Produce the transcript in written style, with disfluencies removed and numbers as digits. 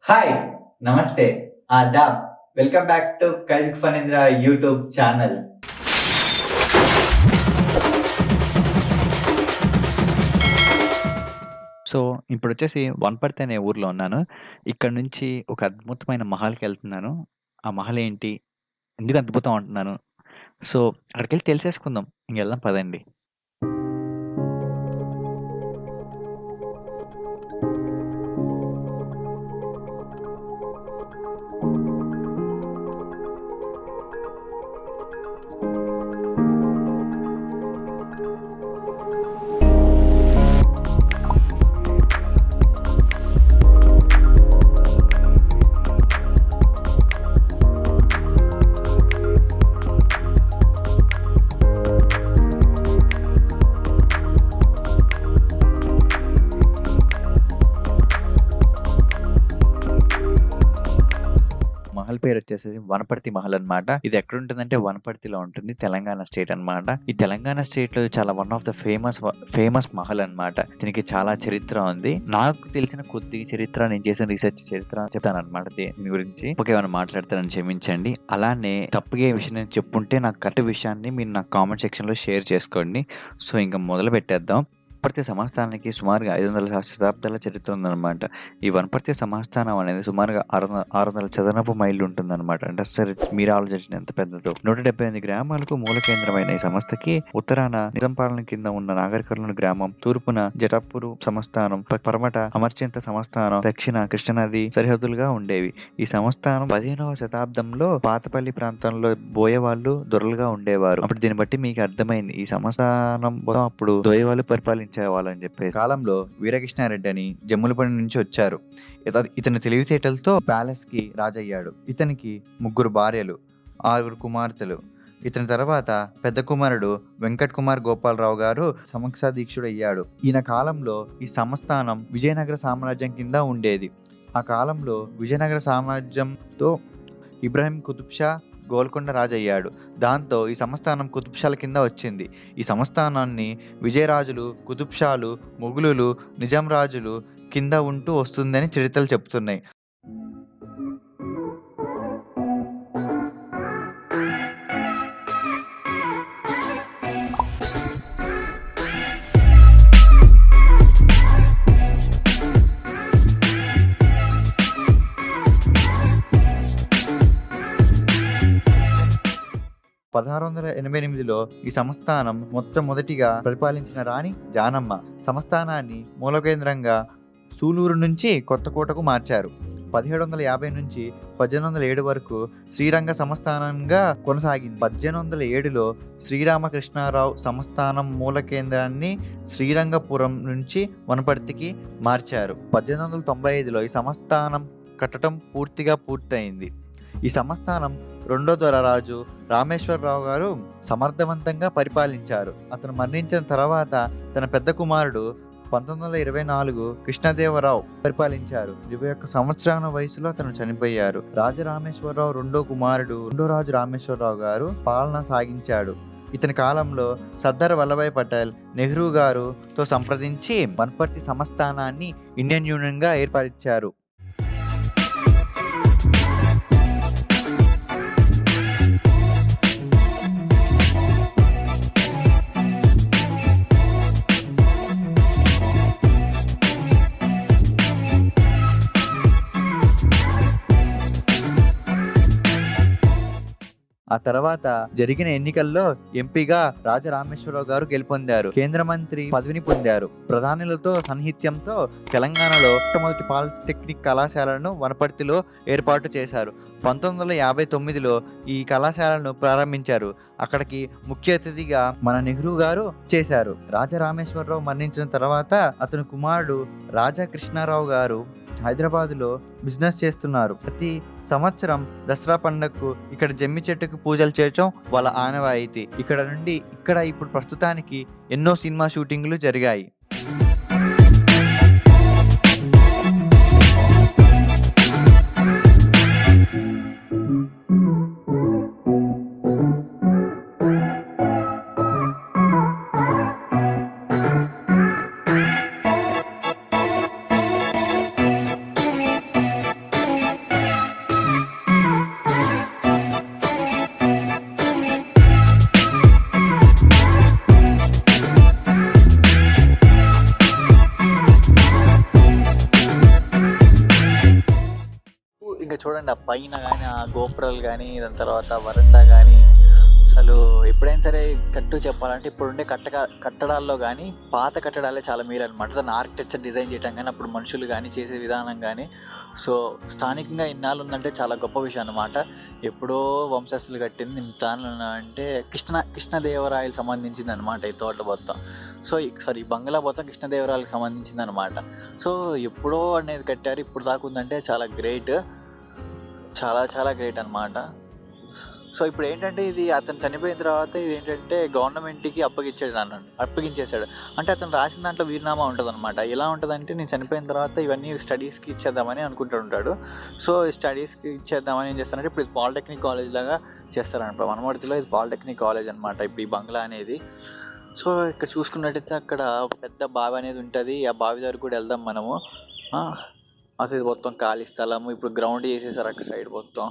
Hi! నమస్తే. ఆదాబ్! Welcome back to కైజిక్ ఫణీంద్ర యూట్యూబ్ ఛానల్. సో, ఇప్పుడొచ్చేసి వనపర్తి అనే ఊర్లో ఉన్నాను. ఇక్కడి నుంచి ఒక అద్భుతమైన మహల్‌కెళ్తున్నాను. ఆ మహల్ ఏంటి? ఎందుకు అద్భుతం అంటున్నాను? సో, అక్కడికెళ్ళి తెలిసేసుకుందాం. ఇంగెళ్దాం పదండి. మహల్ పేరొచ్చేసి వనపర్తి మహల్ అన్నమాట. ఇది ఎక్కడుంటుందంటే వనపర్తిలో ఉంటుంది. తెలంగాణ స్టేట్ అన్నమాట. ఈ తెలంగాణ స్టేట్‌లో చాలా one of the famous Mahal అన్నమాట. దీనికి చాలా చరిత్ర ఉంది. నాకు తెలిసిన కొద్ది చరిత్ర, నేను చేసిన రీసెర్చ్ చరిత్ర చెప్తానన్నమాట దీని గురించి. తప్పుగా మాట్లాడతానని క్షమించండి. అలానే తప్పుగా ఏ విషయం నేను చెప్పుంటే నాకు కరెక్ట్ విషయాన్ని మీరు నాకు కామెంట్ సెక్షన్‌లో షేర్ చేసుకోండి. సో, ఇంక మొదలుపెట్టేద్దాం. వనపర్తి సంస్థానానికి సుమారుగా 500 శతాబ్దాల చరిత్ర ఉందన్నమాట. ఈ వనపర్తి సంస్థానం అనేది సుమారుగా 600 చదరపు మైళ్ళు ఉంటుందన్నమాట. అంటే సరే మీరు ఆలోచించండి ఎంత పెద్దదో. 178 గ్రామాలకు మూల కేంద్రమైన ఈ సంస్థకి ఉత్తరాన నిజాం పాలన కింద ఉన్న నాగరికర్నూలు గ్రామం, తూర్పున జటాపూరు సంస్థానం, పరమట అమర్చింత సంస్థానం, దక్షిణ కృష్ణానది సరిహద్దులుగా ఉండేవి. ఈ సంస్థానం 15వ శతాబ్దంలో పాతపల్లి ప్రాంతంలో బోయవాళ్ళు దొరలుగా ఉండేవారు. అప్పుడు దీన్ని బట్టి మీకు అర్థమైంది ఈ సంస్థానం మొత్తం అప్పుడు బోయవాళ్ళు పరిపాలించేవాళ్ళని చెప్పేసి. కాలంలో వీరకృష్ణారెడ్డి అని జమ్ములపల్లి నుంచి వచ్చారు. ఇతని తెలివితేటలతో ప్యాలెస్ కి రాజయ్యాడు. ఇతనికి 3 భార్యలు, 6 కుమార్తెలు. ఇతని తర్వాత పెద్ద కుమారుడు వెంకట్ కుమార్ గోపాలరావు గారు సమక్షాధీక్షుడయ్యాడు. ఈయన కాలంలో ఈ సంస్థానం విజయనగర సామ్రాజ్యం కింద ఉండేది. ఆ కాలంలో విజయనగర సామ్రాజ్యంతో ఇబ్రాహిం కుతుబ్ షా గోల్కొండ రాజయ్యాడు. దాంతో ఈ సంస్థానం కుతుబ్ షాల కింద వచ్చింది. ఈ సంస్థానాన్ని విజయరాజులు, కుతుబ్ షాలు, మొఘలులు, నిజాం రాజులు కింద ఉంటూ వస్తుందని చరిత్రలు చెప్తున్నాయి. పదహారు 1688లో ఈ సంస్థానం మొట్టమొదటిగా పరిపాలించిన రాణి జానమ్మ. సంస్థానాన్ని మూలకేంద్రంగా సూలూరు నుంచి కొత్తకోటకు మార్చారు. 1750 నుంచి 1807 వరకు శ్రీరంగ సంస్థానంగా కొనసాగింది. 1807లో శ్రీరామకృష్ణారావు సంస్థానం మూల కేంద్రాన్ని శ్రీరంగపురం నుంచి వనపర్తికి మార్చారు. 1895లో ఈ సంస్థానం కట్టడం పూర్తిగా పూర్తయింది. ఈ సంస్థానం రెండో దొరరాజు రామేశ్వరరావు గారు సమర్థవంతంగా పరిపాలించారు. అతను మరణించిన తర్వాత తన పెద్ద కుమారుడు 1924 కృష్ణదేవరావు పరిపాలించారు. 21 సంవత్సరాల వయసులో అతను చనిపోయారు. రాజరామేశ్వరరావు రెండో రాజు రామేశ్వరరావు గారు పాలన సాగించాడు. ఇతని కాలంలో సర్దార్ వల్లభాయ్ పటేల్ నెహ్రూ గారుతో సంప్రదించి వనపర్తి సంస్థానాన్ని ఇండియన్ యూనియన్ గా ఏర్పరిచారు. ఆ తర్వాత జరిగిన ఎన్నికల్లో ఎంపీగా రాజరామేశ్వరరావు గారు గెలుపొందారు. కేంద్ర మంత్రి పదవిని పొందారు. ప్రధానులతో సాన్నిహిత్యంతో తెలంగాణలో మొట్టమొదటి పాలిటెక్నిక్ కళాశాలను వనపర్తిలో ఏర్పాటు చేశారు. 1959లో ఈ కళాశాలను ప్రారంభించారు. అక్కడికి ముఖ్య అతిథిగా మన నెహ్రూ గారు చేశారు. రాజరామేశ్వరరావు మరణించిన తర్వాత అతని కుమారుడు రాజా కృష్ణారావు గారు హైదరాబాదులో బిజినెస్ చేస్తున్నారు. ప్రతి సంవత్సరం దసరా పండుగకు ఇక్కడ జమ్మి చెట్టుకు పూజలు చేయటం వాళ్ళ ఆనవాయితీ. ఇక్కడ ఇప్పుడు ప్రస్తుతానికి ఎన్నో సినిమా షూటింగ్లు జరిగాయి. చూడండి ఆ పైన కానీ ఆ గోపురాలు కానీ దాని తర్వాత వరండా కానీ అసలు ఎప్పుడైనా సరే చెప్పాలంటే ఇప్పుడుండే కట్టడాల్లో కానీ పాత కట్టడాలే చాలా మేలు అనమాట. దాని ఆర్కిటెక్చర్ డిజైన్ చేయటం కానీ అప్పుడు మనుషులు కానీ చేసే విధానం కానీ సో స్థానికంగా ఇన్నాళ్ళు ఉందంటే చాలా గొప్ప విషయం అనమాట. ఎప్పుడో వంశస్థులు కట్టింది ఇంత అంటే కృష్ణదేవరాయలకు సంబంధించింది అనమాట ఈ తోట మొత్తం. సో ఈ బంగ్లా మొత్తం కృష్ణదేవరాయలకు సంబంధించింది అనమాట. సో ఎప్పుడో అనేది కట్టారు, ఇప్పుడు దాకా ఉందంటే చాలా గ్రేట్, చాలా చాలా గ్రేట్ అనమాట. సో ఇప్పుడు ఏంటంటే ఇది అతను చనిపోయిన తర్వాత ఇది ఏంటంటే గవర్నమెంట్కి అప్పగించేశాడు. అంటే అతను రాసిన దాంట్లో వీరునామా ఉంటుంది అనమాట. ఎలా ఉంటుందంటే నేను చనిపోయిన తర్వాత ఇవన్నీ స్టడీస్కి ఇచ్చేద్దామని అనుకుంటూ ఉంటాడు. సో స్టడీస్కి ఇచ్చేద్దామని ఏం చేస్తారంటే ఇప్పుడు ఇది పాలిటెక్నిక్ కాలేజ్ లాగా చేస్తారనమాట. వనపర్తిలో ఇది పాలిటెక్నిక్ కాలేజ్ అనమాట ఇప్పుడు ఈ బంగ్లా అనేది. సో ఇక్కడ చూసుకున్నట్టయితే అక్కడ ఒక పెద్ద బావి అనేది ఉంటుంది. ఆ బావి దగ్గర కూడా వెళ్దాం మనము. అసలు ఇది మొత్తం ఖాళీ స్థలము, ఇప్పుడు గ్రౌండ్ చేసేసారు అక్కడ సైడ్ మొత్తం.